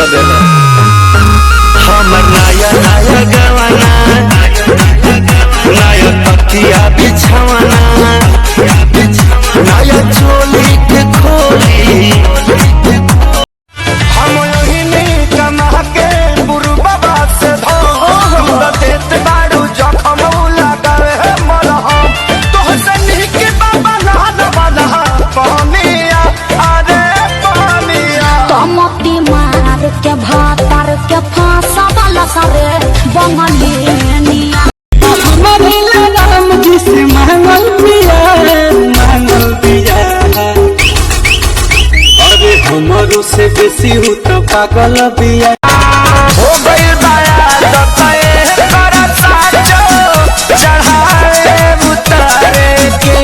कर देना। हमर नया नया गवाना नया तकिया बिछावाना नया चोली के खोली हम यही कमा के गुरु बाबा से धो देत बाड़ू जखम लगावे है मरहम तोहसे निके बाबा नहान वाला पानिया अरे पानिया तमती मार के भातर के फांसा वाला करे बंगलिया राम जी से मांगल पिया अरे हमारो से बेसी हो तो पागल पिया हो गई बाया दताए करा साचो चढ़ाए उतारे के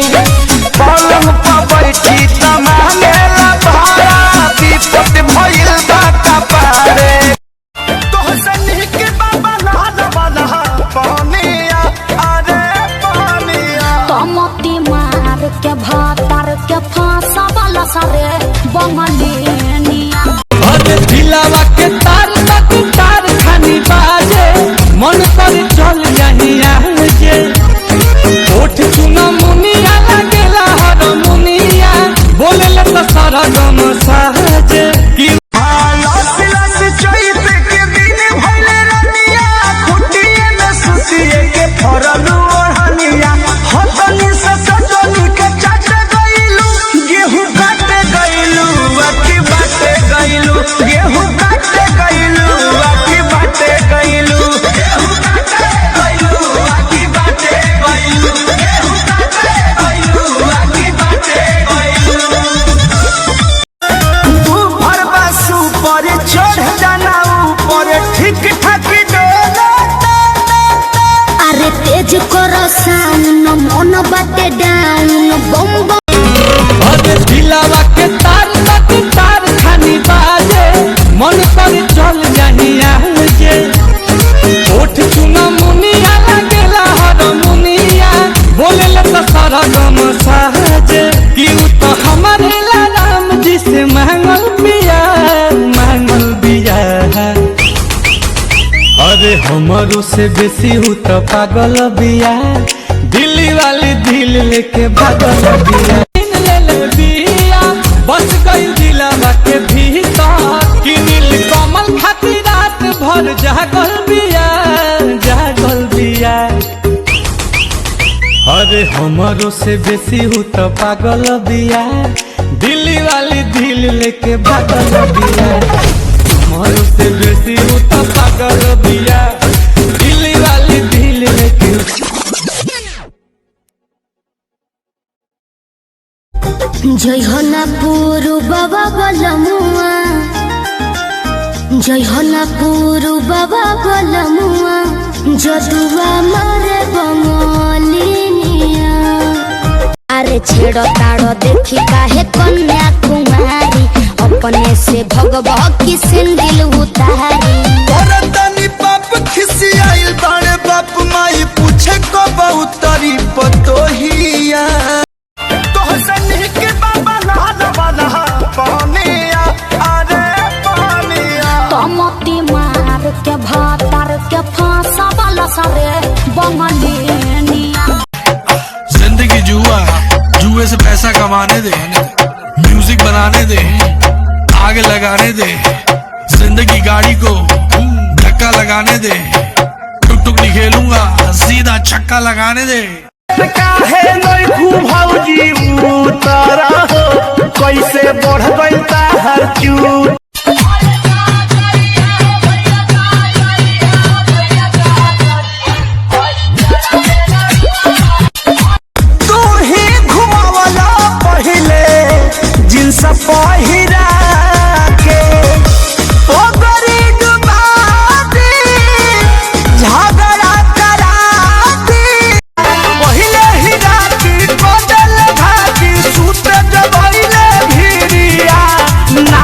पलंग पर बैठी तमांगेला भाड़ा विपत भइल बा कपारे तोहसे निके बाबा नहान वाला पानिया अरे पानिया तमती मार के भातर के फांसा वाला करे बंगलिया अरे दिलावा के तार तक तार खानी बाजे मन कर चल जहिया जे ओठ चुना मुनिया लगेला हर मुनिया बोलेला त सारा गम साजे कि लस लस चोइस के दिन भइले रनिया खुटिए में सुतिए के फरलू ओढ़निया हतनी से सजनी के चाट गइलू गेहूं काट गइलू अकी बाटे गइलू गेहूं काट गइलू अकी बाटे गइलू गेहूं काट गइलू अकी बाटे गइलू गेहूं काट गइलू अकी बाटे गइलू तू भरवा सुपर चढ़ जाना ऊपर ठीक ठाक डोला अरे तेज करो साउन मन बाटे डाउन बम बम अरे दिलावा के तार तक तार खानी बाजे मन कर चल जहिया जे ओठ चुना मुनिया लगेला हर मुनिया बोलेला त सारा गम साजे कि उ तो हमारे ला राम जी से मांगल बिया अरे हमारो से बेसी हो तो पागल बिया दिल्ली वाली दिल लेके भागल बिया बिया बस गई दिलावा के भीतर कि नील कमल खाती रात भर जागल बिया अरे हमारो से बेसी हो तो पागल बिया दिल्ली वाली दिल लेके भागल बिया हमारो से बेसी हो तो पागल बिया दिल्ली वाली दिल लेके जय हो ना पुरु बाबा बलमुआ जय हो ना पुरु बाबा बलमुआ जदुआ मारे बंगलिनिया अरे छेड़ो ताड़ो देखी काहे कन्या कुमारी अपने से भगवा की सिंदिल उतारी तनी बाप खिसियाइल बाड़े बाप माई पूछे को बहुतरी पतोहिया तोहसे निके बाबा नहान वाला पानिया अरे पानिया तमती मार के भातर के फांसा वाला करे बंगलिया जिंदगी जुआ जुए से पैसा कमाने दे म्यूजिक बनाने दे आगे लगाने दे जिंदगी गाड़ी को धक्का लगाने दे टुक टुक नहीं खेलूंगा सीधा छक्का लगाने दे काहे नहीं खूब भौजी उतारा हो कैसे बढ़ गई ताहर चूत तू ही घुमावला पहिले जिनस पहिरा के ओ गरीब बादी झगड़ा करा दी पहिले ही राती बदल घाटी सूत जबैले भिरिया ना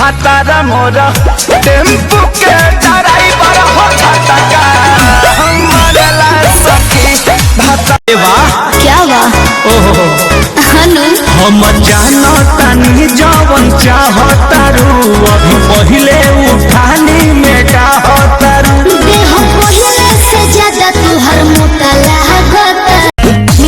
भातारा मोरा टेम्पू के ड्राइवर हो झटका मरला सखी भाता। वाह क्या वाह ओहो हनु हम जानो तनी जवन चाहतारू अभी पहिले उठानी में चाहतारू देह पहिले से ज्यादा तुहर मोटा लागत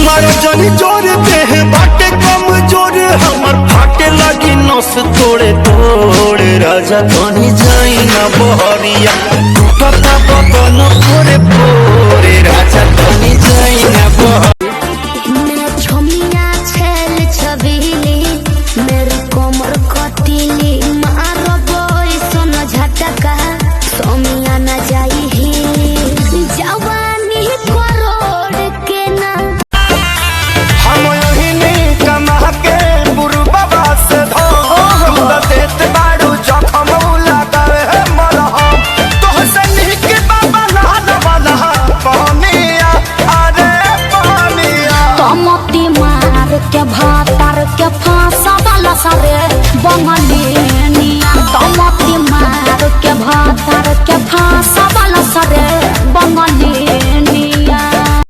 मारो जनी जोर देह बाटे कम जोर हमर फाटे लगी नस तोड़े तोड़े राजा तनी जाई ना बहरिया टूटता बदन पोरे पोरे राजा तनी जाई ना बहरिया। मैं छमिया छेल छबीली मेरी कोमर कटीली मारो बोई सोना झटका सोमिया न जाई ही जवानी करोड़ के ना हम यही नहीं कमा के बुरु बाबा से धो तू तो देत बाड़ू जखम लगावे है मलहम तोहसे निक बाबा नहा वाला पानिया अरे पानिया तमती मार के भातार के फांसा वाला सारे बंगलिनिया तमती मार के भातार के फांसा वाला सारे बंगलिनिया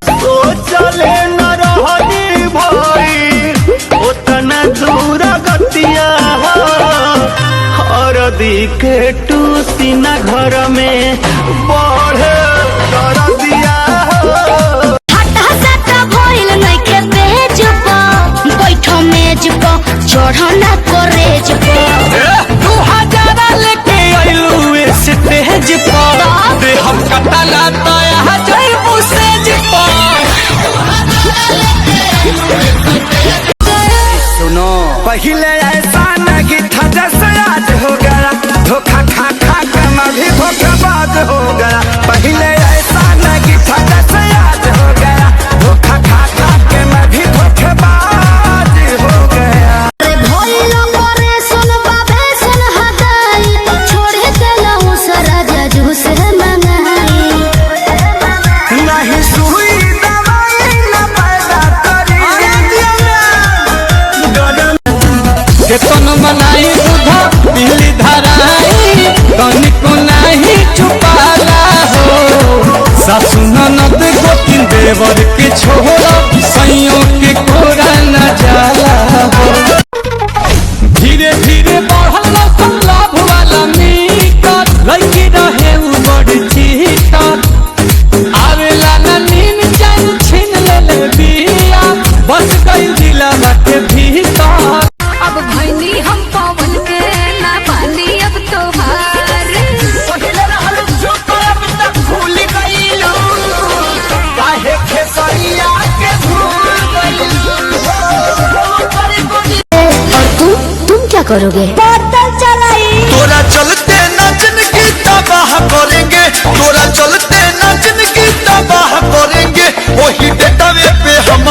तो चले न रहनी भाई उतना दूर गतिया और दिखे टूसी न घर में बढ़े कर दिया हटा सटा भइल नइखे बेज प बैठो मेज प चढ़ना करेज प 2000 लेके आइलू स्टेज पर दे हम कतला तया जइबू सेज पर। सुनो पहले ऐसा नहीं था जैसे आज हो गया धोखा खा खा कर मैं भी धोखेबाज हो गया पहले ऐसा नहीं था जैसे आज हो गया धोखा खा खा के मैं भी धोखेबाज हो गया। रे भइल करे सुन बाबे सुन हदाई छोड़ देला उसरा जजू से मंगाई नहीं सुई दवाई न पैदा करी केतन मनाई बुधा पीली धराई तनिको नहीं छुपाला हो सासु ननद गोतिन देवर के छोरा सैयों के कोरा न जाला हो धीरे धीरे बढ़ल लाभ वाला मीटर लड़की रहे उ बड़ चीटर आवेला न नीन जान छीन ले बिया बस गई दिलवा के भीतर। अब भैनी हम पवन के ना पानी अब तोहार पहिले रहल जो तो अब तक भूल गईलू काहे खेसरिया के भूल गईलू और तुम क्या करोगे बादल चलाई तोरा चलते नाचन की तबाह करेंगे तोरा चलते नाचन की तबाह करेंगे वही डेटावे पे हम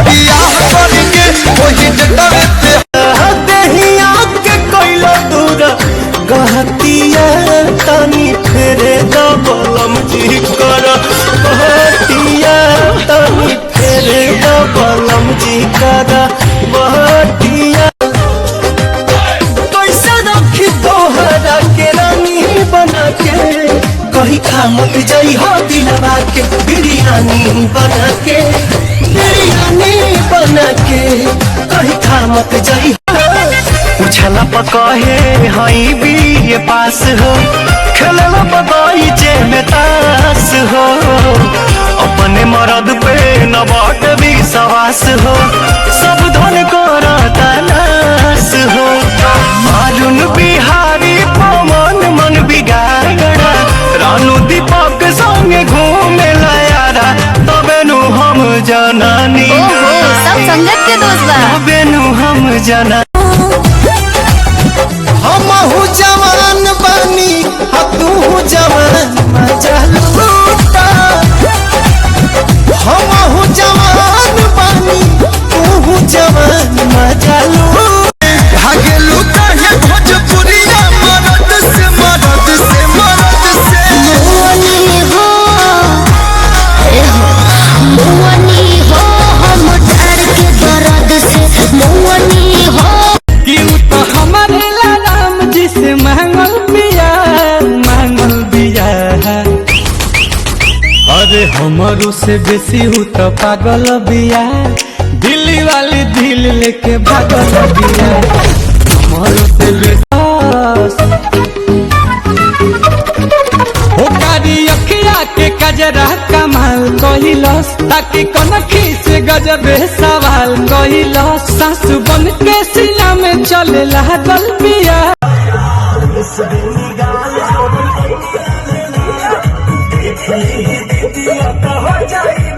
बियाह करेंगे वही डेटावे पे देहिया के कोइलो दूर कहतिया तनी फेरे दबलम जी कर कहतिया तनी फेरे दबलम जी कर बहतिया कैसे रखी तोहरा के रानी बना के कहीं खा मत जाई हो दिलवा के बिरयानी बना के कहीं खा मत जाई उछला पकहे हई भी ये पास हो खेलला बगीचे में तास हो अपने मरद पे न बाट भी सवास हो सब धन करा तलाश हो अरुण बिहारी पवन मन बिगाड़ा रानू दीपक संगे घूमे यारा तबे नु हम जनानी सब संगत के दोस्त बा तबे नु हम जना हमहू जवान बानी तू जवान मजा लूटा हमहू जवान बानी तू जवान मजा लूटा भागे लूटा है भोजपुरिया मरद से मरद से मरद से मुअनी हो मुअनी हो हम डर के दर्द से मुअनी हो हमारो से बेसी हूँ तो पागल बिया, दिल्ली वाली दिल लेके भागल बिया। हमारो से बेसी कारी अखिया के कजरा कमाल कहिलस, ताकि कनखी से गजबे सवाल कहिलस। सासु बन के सीना में चले लागल बिया। हो जाए